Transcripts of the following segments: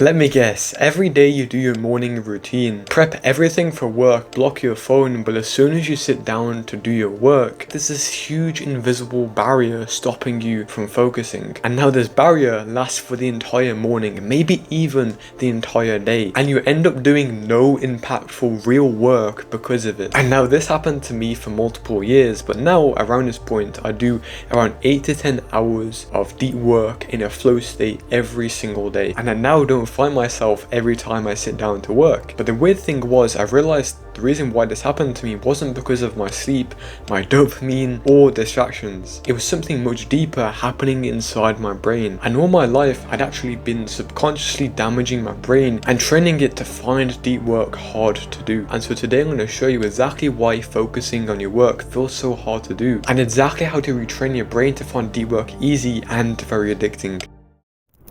Let me guess, every day you do your morning routine, prep everything for work, block your phone, but as soon as you sit down to do your work, there's this huge invisible barrier stopping you from focusing. And now this barrier lasts for the entire morning, maybe even the entire day, and you end up doing no impactful real work because of it. And now this happened to me for multiple years, but now around this point I do around 8 to 10 hours of deep work in a flow state every single day, and I now don't find myself every time I sit down to work. But the weird thing was, I realized the reason why this happened to me wasn't because of my sleep, my dopamine, or distractions. It was something much deeper happening inside my brain. And all my life I'd actually been subconsciously damaging my brain and training it to find deep work hard to do. And so today I'm going to show you exactly why focusing on your work feels so hard to do, and exactly how to retrain your brain to find deep work easy and very addicting.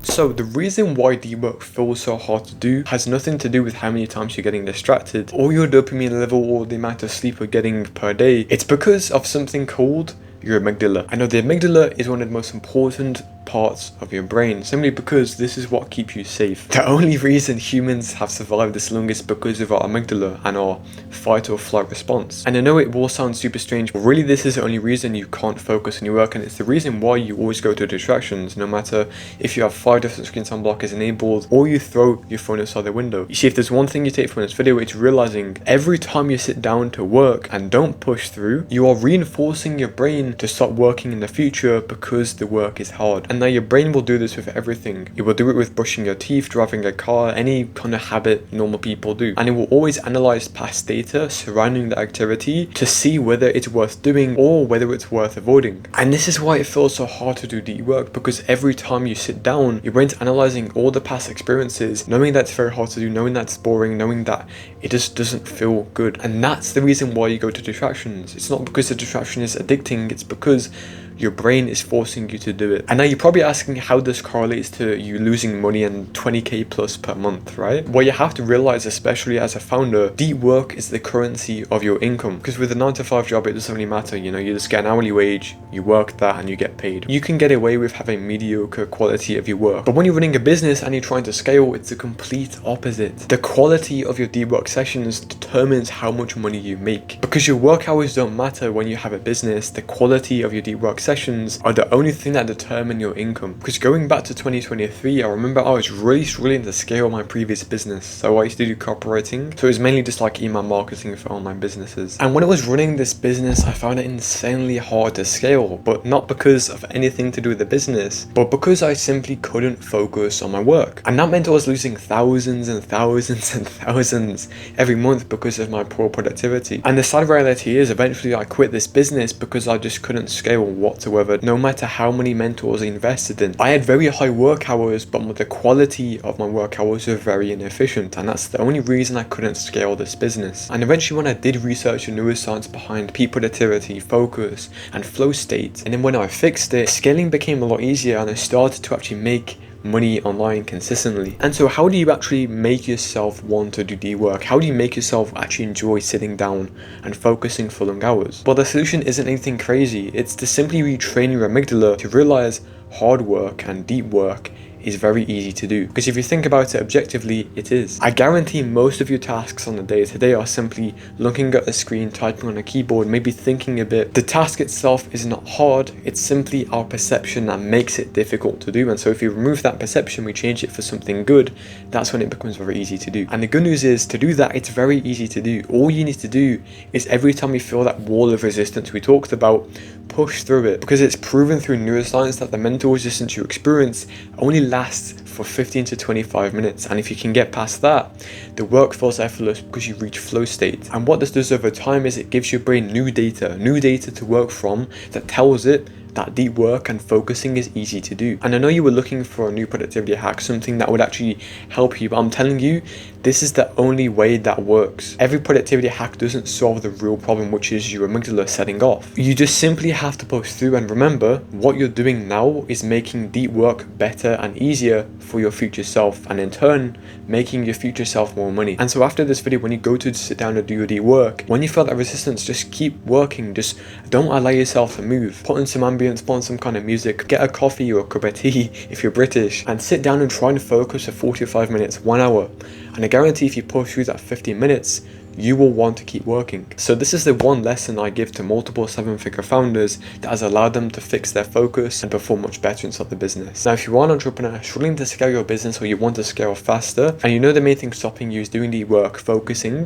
So the reason why deep work feels so hard to do has nothing to do with how many times you're getting distracted or your dopamine level or the amount of sleep you're getting per day. It's because of something called your amygdala. I know the amygdala is one of the most important parts of your brain, simply because this is what keeps you safe. The only reason humans have survived this long is because of our amygdala and our fight or flight response. And I know it will sound super strange, but really this is the only reason you can't focus on your work, and it's the reason why you always go to distractions, no matter if you have 5 different screen time blockers enabled or you throw your phone outside the window. You see, if there's one thing you take from this video, it's realizing every time you sit down to work and don't push through, you are reinforcing your brain to stop working in the future because the work is hard. And now your brain will do this with everything. It will do it with brushing your teeth, driving a car, any kind of habit normal people do. And it will always analyze past data surrounding the activity to see whether it's worth doing or whether it's worth avoiding. And this is why it feels so hard to do deep work, because every time you sit down, your brain's analyzing all the past experiences, knowing that's very hard to do, knowing that's boring, knowing that it just doesn't feel good. And that's the reason why you go to distractions. It's not because the distraction is addicting, it's because your brain is forcing you to do it. And now you're probably asking how this correlates to you losing money and 20k plus per month, right? Well, you have to realize, especially as a founder, deep work is the currency of your income. Because with a 9 to 5 job, it doesn't really matter, you know, you just get an hourly wage, you work that and you get paid. You can get away with having mediocre quality of your work. But when you're running a business and you're trying to scale, it's the complete opposite. The quality of your deep work sessions determines how much money you make. Because your work hours don't matter when you have a business, the quality of your deep work sessions are the only thing that determine your income. Because going back to 2023, I remember I was really struggling to scale my previous business. So I used to do copywriting, so it was mainly just like email marketing for online businesses. And when I was running this business, I found it insanely hard to scale, but not because of anything to do with the business, but because I simply couldn't focus on my work. And that meant I was losing thousands and thousands and thousands every month because of my poor productivity. And the sad reality is, eventually I quit this business because I just couldn't scale whatsoever, no matter how many mentors I invested in. I had very high work hours, but the quality of my work hours were very inefficient, and that's the only reason I couldn't scale this business. And eventually when I did research the neuroscience behind peak productivity, focus, and flow state, and then when I fixed it, scaling became a lot easier and I started to actually make money online consistently. And so how do you actually make yourself want to do deep work? How do you make yourself actually enjoy sitting down and focusing for long hours? Well, the solution isn't anything crazy. It's to simply retrain your amygdala to realize hard work and deep work is very easy to do. Because if you think about it objectively, it is. I guarantee most of your tasks on the day to day are simply looking at a screen, typing on a keyboard, maybe thinking a bit. The task itself is not hard, it's simply our perception that makes it difficult to do. And so if you remove that perception, we change it for something good, that's when it becomes very easy to do. And the good news is, to do that, it's very easy to do. All you need to do is every time you feel that wall of resistance we talked about, push through it. Because it's proven through neuroscience that the mental resistance you experience only lasts for 15 to 25 minutes, and if you can get past that, the work feels effortless because you reach flow state. And what this does over time is it gives your brain new data to work from that tells it that deep work and focusing is easy to do. And I know you were looking for a new productivity hack, something that would actually help you, but I'm telling you, This is the only way that works. Every productivity hack doesn't solve the real problem, which is your amygdala setting off. You just simply have to push through, and remember, what you're doing now is making deep work better and easier for your future self, and in turn, making your future self more money. And so after this video, when you go to sit down and do your deep work, when you feel that resistance, just keep working. Just don't allow yourself to move. Put in some ambience, put on some kind of music, get a coffee or a cup of tea if you're British, and sit down and try and focus for 45 minutes, 1 hour. And I guarantee if you push through that 15 minutes, you will want to keep working. So this is the one lesson I give to multiple 7-figure founders that has allowed them to fix their focus and perform much better inside the business. Now, if you are an entrepreneur struggling to scale your business, or you want to scale faster, and you know the main thing stopping you is doing the work, focusing,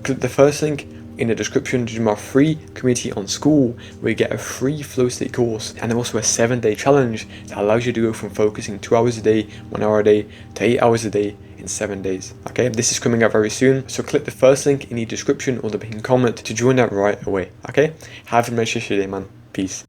click the first link in the description to join our free community on Skool, where you get a free flow state course and then also a 7-day challenge that allows you to go from focusing 2 hours a day, 1 hour a day, to 8 hours a day in 7 days. Okay, this is coming out very soon, so click the first link in the description or the pinned comment to join that right away. Okay, have a nice day, man. Peace.